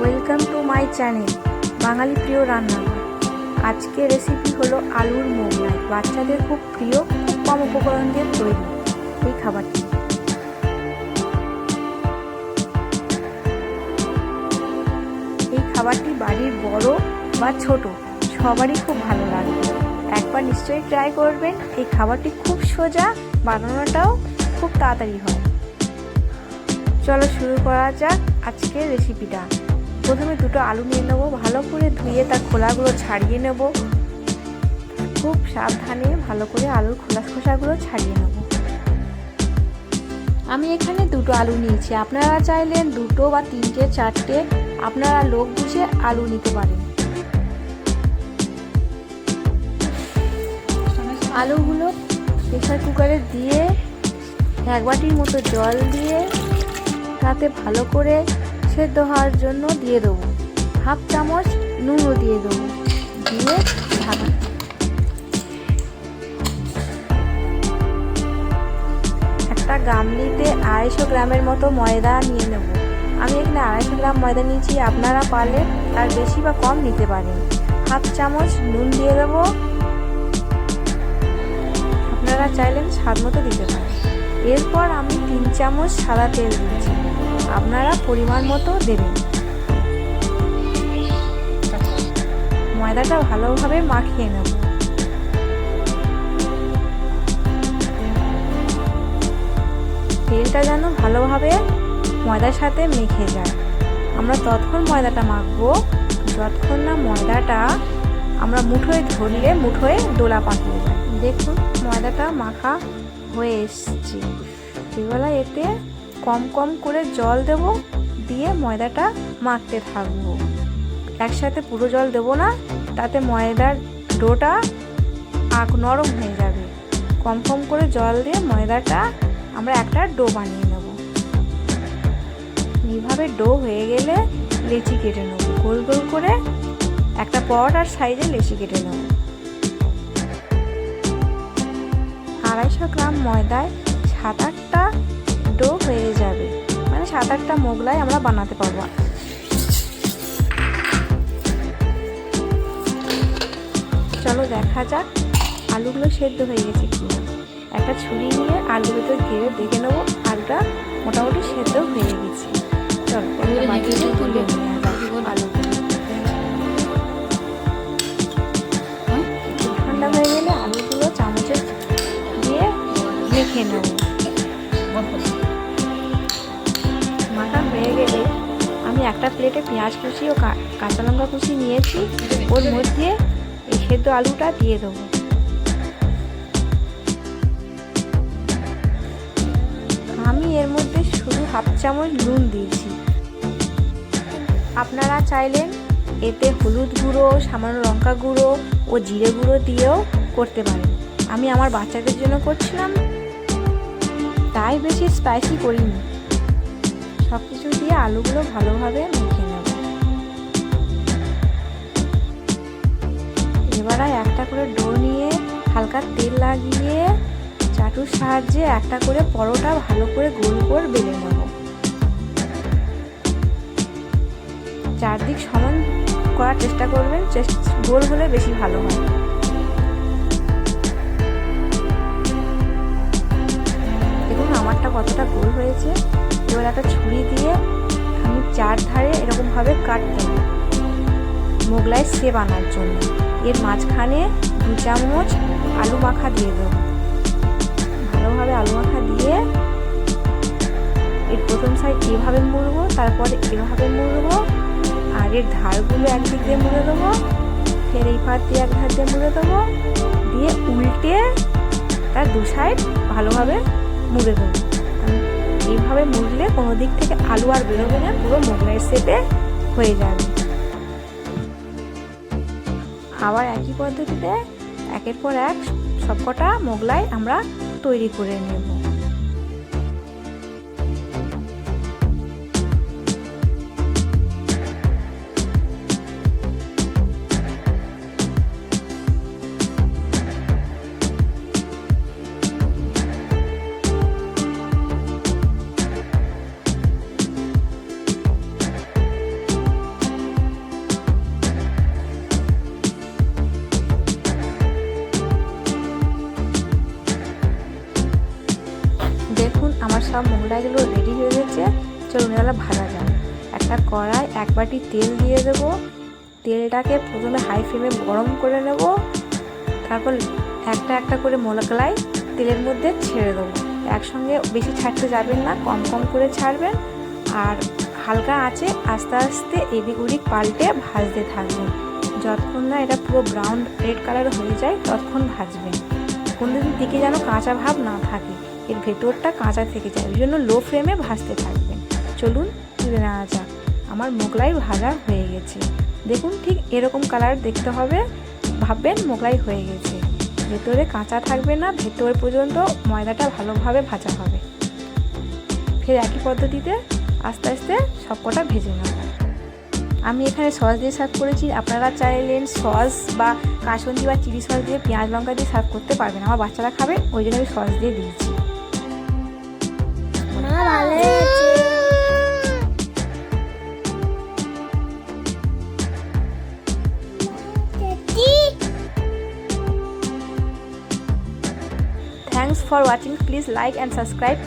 Welcome to my channel বাঙালি প্রিয় রান্নাঘর। আজকের রেসিপি হলো আলুর মোগলাই। বাচ্চাদের খুব প্রিয়, খুব কম উপকরণ দিয়ে তৈরি এই খাবারটি। এই খাবারটি বাড়ির বড় বা ছোট সবারই খুব ভালো লাগবে। একবার নিশ্চয়ই ট্রাই করবেন। এই খাবারটি খুব সোজা, বানানোটাও খুব তাড়াতাড়ি হয়। চলো শুরু করা যাক আজকের রেসিপিটা। প্রথমে দুটো আলু নিয়ে নেবো, ভালো করে ধুয়ে তার খোলাগুলো ছাড়িয়ে নেব। খুব সাবধানে ভালো করে আলুর খোসাগুলো ছাড়িয়ে নেব। আমি এখানে দুটো আলু নিয়েছি, আপনারা চাইলেন দুটো বা তিনটে চারটে আপনারা লোক বুঝে আলু নিতে পারেন। আলুগুলো প্রেসার কুকারে দিয়ে এক বাটির মতো জল দিয়ে তাতে ভালো করে সেদ্ধ হওয়ার জন্য দিয়ে দেবো। হাফ চামচ নুনও দিয়ে দেবো, দিয়ে ঢাকা। একটা গামলিতে 250 গ্রামের মতো ময়দা নিয়ে নেব। আমি এখানে 250 গ্রাম ময়দা নিয়েছি, আপনারা পারলে তার বেশি বা কম নিতে পারেন। হাফ চামচ নুন দিয়ে দেবো, আপনারা চাইলেন স্বাদ মতো দিতে পারেন। এরপর আমি 3 চামচ সাদা তেল দিচ্ছি, আপনারা পরিমাণ মতো দেবেন। ময়দাটা ভালোভাবে মাখিয়ে নেব। তেলটা যেন ভালোভাবে ময়দার সাথে মেখে যায়। আমরা ততক্ষণ ময়দাটা মাখবো যতক্ষণ না ময়দাটা আমরা মুঠোয় ধরলে মুঠোয় দোলা পাকিয়ে যায়। দেখুন ময়দাটা মাখা হয়ে এসছে। এবার এতে কম কম করে জল দেব, দিয়ে ময়দাটা মাখতে থাকবো। একসাথে পুরো জল দেব না, তাতে ময়দার ডোটা নরম হয়ে যাবে। কম কম করে জল দিয়ে ময়দাটা আমরা একটা ডো বানিয়ে নেব। এইভাবে ডো হয়ে গেলে লেচি কেটে নেব, গোল গোল করে একটা পরোটার সাইজে লেচি কেটে নেব। 250 গ্রাম ময়দায় 7-8টা ডো হয়ে যাবে, মানে 7-8টা মোগলাই আমরা বানাতে পারবো। চলো দেখা যাক আলুগুলো সেদ্ধ হয়ে গেছে কিনা। একটা ছুরি নিয়ে আলুর ভেতর ঘিরে দেখে নেবো আলুটা মোটামুটি সেদ্ধ হয়ে গেছে। চলো একটা বাটিতে তুলে নিয়ে আলুগুলো। ঠান্ডা হয়ে গেলে আলুগুলো চামচে দিয়ে মেখে নেব। মাখা হয়ে গেলে আমি একটা প্লেটে পেঁয়াজ কুচি ও কাঁচা লঙ্কা কুচি নিয়েছি, ওর মধ্যে এই সেদ্ধ আলুটা দিয়ে দেবো। আমি এর মধ্যে শুধু হাফ চামচ নুন দিয়েছি। আপনারা চাইলেন এতে হলুদ গুঁড়ো, সামান্য লঙ্কা গুঁড়ো ও জিরে গুঁড়ো দিয়েও করতে পারেন। আমি আমার বাচ্চাদের জন্য করছিলাম, তাই বেশি স্পাইসি করিনি। সব কিছু দিয়ে আলুগুলো ভালোভাবে মেখে নেব। এবারে একটা করে ডো নিয়ে হালকা তেল লাগিয়ে চাটুর সাহায্যে একটা করে পরোটা ভালো করে গোল করে বেলে নেব। চারদিক সমান করার চেষ্টা করবেন, গোল হলে বেশি ভালো হয়। দেখুন আমারটা কতটা গোল হয়েছে। এবার একটা ছুরি দিয়ে আমি চারধারে এরকমভাবে কাটতে দেব মোগলাই শেপ আনার জন্য। এর মাঝখানে 2 চামচ আলু মাখা দিয়ে দেবো। ভালোভাবে আলু মাখা দিয়ে এর প্রথম সাইড এভাবে মুড়বো, তারপরে এভাবে মুড়বো, আর এর ধারগুলো একদিক দিয়ে মুড়ে দেবো, ফের এই পাট দিয়ে এক ধার দিয়ে মুড়ে দেবো, দিয়ে উল্টে তার 2 সাইড ভালোভাবে মুড়ে দেবো। এইভাবে মুড়লে কোনো দিক থেকে আলু আর বেরোবে না, পুরো মোগলাইয়ের শেপে হয়ে যাবে। আবার একই পদ্ধতিতে একের পর এক সবকটা মোগলাই আমরা তৈরি করে নেব। সব মোগলাইগুলো রেডি হয়ে গেছে। চলুন এগুলো ভাজা যাক। একটা কড়াই 1 বাটি তেল দিয়ে দেবো। তেলটাকে প্রথমে হাই ফ্লেমে গরম করে নেব। তারপর একটা একটা করে মোগলাই তেলের মধ্যে ছেড়ে দেবো। একসঙ্গে বেশি ছাড়তে যাবেন না, কম কম করে ছাড়বেন। আর হালকা আঁচে আস্তে আস্তে এদিক ওদিক পাল্টে ভাজতে থাকবেন। যতক্ষণ না এটা পুরো ব্রাউন রেড কালার হয়ে যায় ততক্ষণ ভাজবেন। কোনো দিকে যেন কাঁচা ভাব না থাকে, এর ভেতরটা কাঁচা থেকে যায়, ওই জন্য লো ফ্লেমে ভাজতে থাকবেন। চলুন তুলে নেওয়া যাক। আমার মোগলাই ভাজা হয়ে গেছে। দেখুন ঠিক এরকম কালার দেখতে হবে, ভাববেন মোগলাই হয়ে গেছে। ভেতরে কাঁচা থাকবে না, ভেতর পর্যন্ত ময়দাটা ভালোভাবে ভাজা হবে। ফের একই পদ্ধতিতে আস্তে আস্তে সবকটা ভেজে নেব। আমি এখানে সস দিয়ে সার্ভ করেছি, আপনারা চাইলেন সস বা কাসুন্দি বা চিলি সস দিয়ে পেঁয়াজ লঙ্কা দিয়ে সার্ভ করতে পারবেন। আমার বাচ্চারা খাবে, ওই জন্য আমি সস দিয়ে দিয়েছি। Thanks for watching. Please like and subscribe.